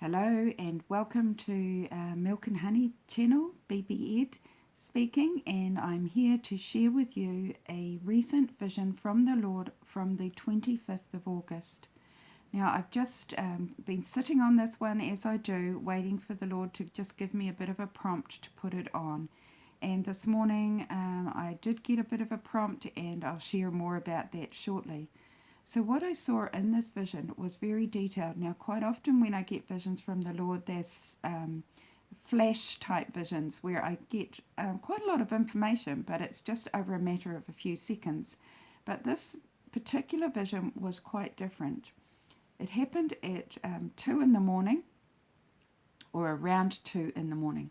Hello and welcome to Milk and Honey channel, BB Ed speaking, and I'm here to share with you a recent vision from the Lord from the 25th of August. Now I've just been sitting on this one as I do, waiting for the Lord to just give me a bit of a prompt to put it on. And this morning I did get a bit of a prompt, and I'll share more about that shortly. So what I saw in this vision was very detailed. Now, quite often when I get visions from the Lord, there's flash type visions where I get quite a lot of information, but it's just over a matter of a few seconds. But this particular vision was quite different. It happened at 2 in the morning, or around 2 in the morning.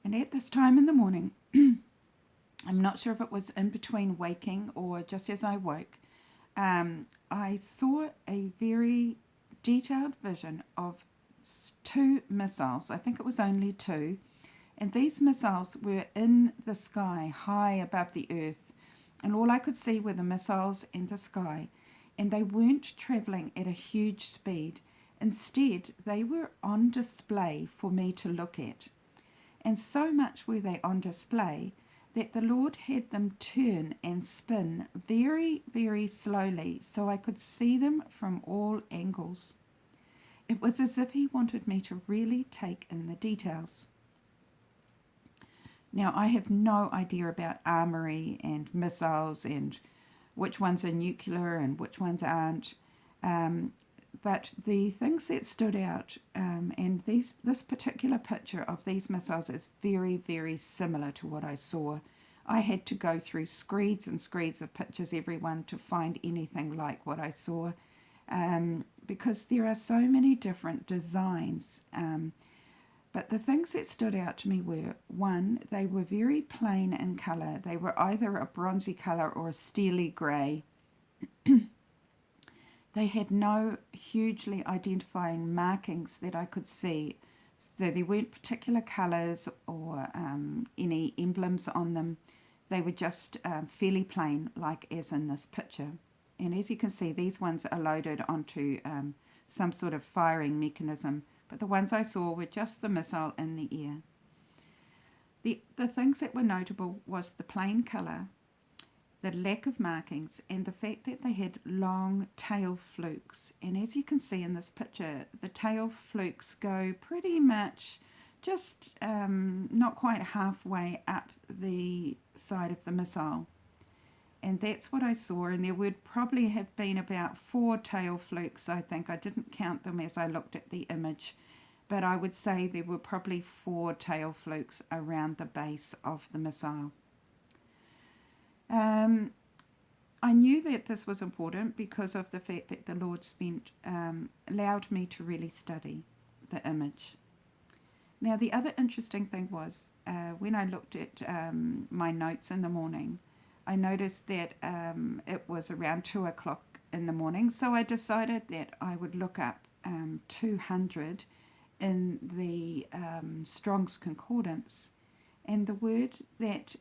And at this time in the morning, I'm not sure if it was in between waking or just as I woke, I saw a very detailed vision of two missiles. I think it was only two. And these missiles were in the sky, high above the earth. And all I could see were the missiles and the sky. And they weren't traveling at a huge speed. Instead, they were on display for me to look at. And so much were they on display that the Lord had them turn and spin very, very slowly so I could see them from all angles. It was as if He wanted me to really take in the details. Now, I have no idea about armory and missiles and which ones are nuclear and which ones aren't. But the things that stood out, and this particular picture of these missiles is very, very similar to what I saw. I had to go through screeds and screeds of pictures, everyone, to find anything like what I saw, because there are so many different designs. But the things that stood out to me were, one, they were very plain in colour. They were either a bronzy colour or a steely grey. They had no hugely identifying markings that I could see. So there weren't particular colours or any emblems on them. They were just fairly plain, like as in this picture. And as you can see, these ones are loaded onto some sort of firing mechanism. But the ones I saw were just the missile in the air. The things that were notable was the plain colour, the lack of markings, and the fact that they had long tail flukes. And as you can see in this picture, the tail flukes go pretty much just not quite halfway up the side of the missile. And that's what I saw, and there would probably have been about 4 tail flukes, I think. I didn't count them as I looked at the image, but I would say there were probably 4 tail flukes around the base of the missile. I knew that this was important because of the fact that the Lord allowed me to really study the image. Now, the other interesting thing was when I looked at my notes in the morning, I noticed that it was around 2 o'clock in the morning, so I decided that I would look up 200 in the Strong's Concordance, and the word that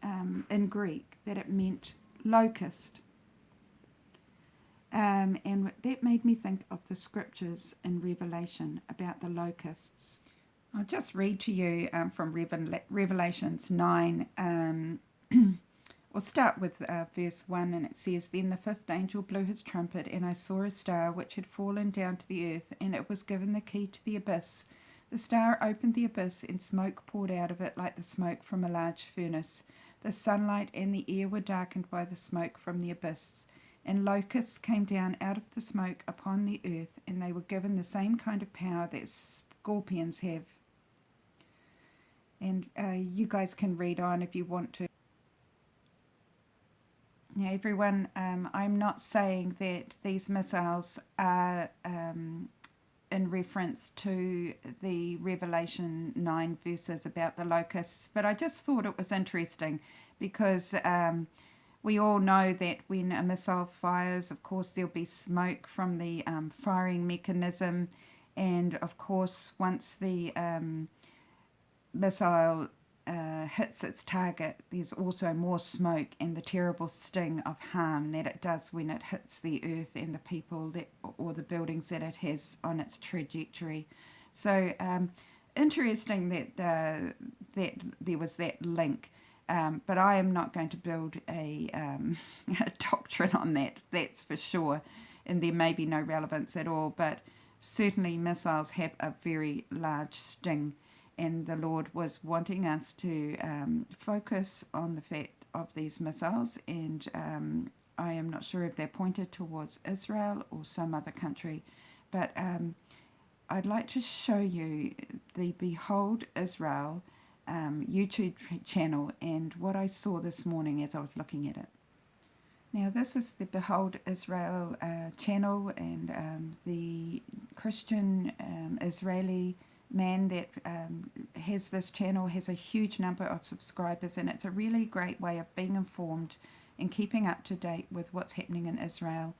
in Greek, that it meant locust. And that made me think of the scriptures in Revelation about the locusts. I'll just read to you from Revelations 9. We'll start with verse 1, and it says, "Then the fifth angel blew his trumpet, and I saw a star which had fallen down to the earth, and it was given the key to the abyss. The star opened the abyss, and smoke poured out of it like the smoke from a large furnace. The sunlight and the air were darkened by the smoke from the abyss, and locusts came down out of the smoke upon the earth, and they were given the same kind of power that scorpions have." And you guys can read on if you want to. Now, everyone, I'm not saying that these missiles are in reference to the Revelation 9 verses about the locusts, but I just thought it was interesting because we all know that when a missile fires, of course, there'll be smoke from the firing mechanism, and of course, once the missile hits its target, there's also more smoke and the terrible sting of harm that it does when it hits the earth and the people that, or the buildings that it has on its trajectory. So interesting that that there was that link. But I am not going to build a doctrine on that, that's for sure. And there may be no relevance at all, but certainly missiles have a very large sting. And the Lord was wanting us to focus on the fact of these missiles. And I am not sure if they're pointed towards Israel or some other country. But I'd like to show you the Behold Israel YouTube channel and what I saw this morning as I was looking at it. Now this is the Behold Israel channel, and the Christian Israeli man that has this channel has a huge number of subscribers, and it's a really great way of being informed and keeping up to date with what's happening in Israel.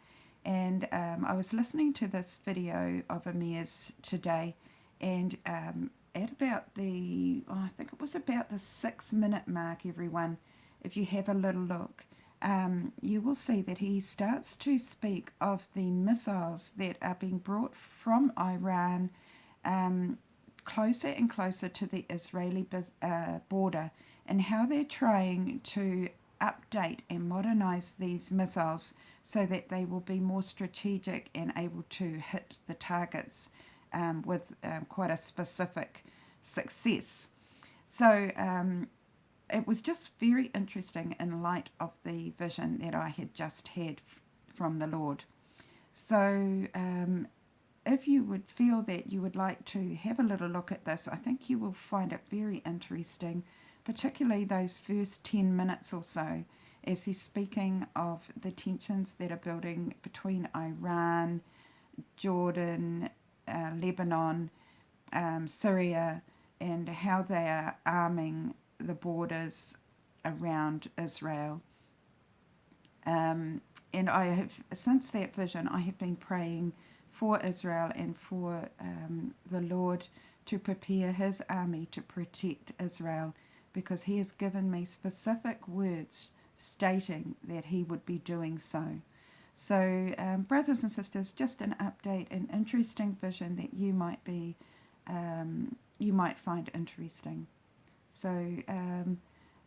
And I was listening to this video of Amir's today, and at about the, I think it was about the 6-minute mark, everyone, if you have a little look, you will see that he starts to speak of the missiles that are being brought from Iran closer and closer to the Israeli border, and how they're trying to update and modernize these missiles so that they will be more strategic and able to hit the targets with quite a specific success. So it was just very interesting in light of the vision that I had just had from the Lord. So if you would feel that you would like to have a little look at this, I think you will find it very interesting, particularly those first 10 minutes or so, as he's speaking of the tensions that are building between Iran, Jordan, Lebanon, Syria, and how they are arming the borders around Israel. And I have, since that vision, I have been praying for Israel and for the Lord to prepare his army to protect Israel, because he has given me specific words stating that he would be doing so. So brothers and sisters, just an update, an interesting vision that you might be you might find interesting. So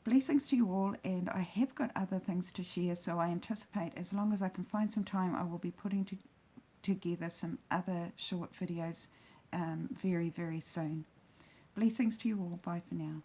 blessings to you all, and I have got other things to share, so I anticipate as long as I can find some time I will be putting together some other short videos very, very soon. Blessings to you all. Bye for now.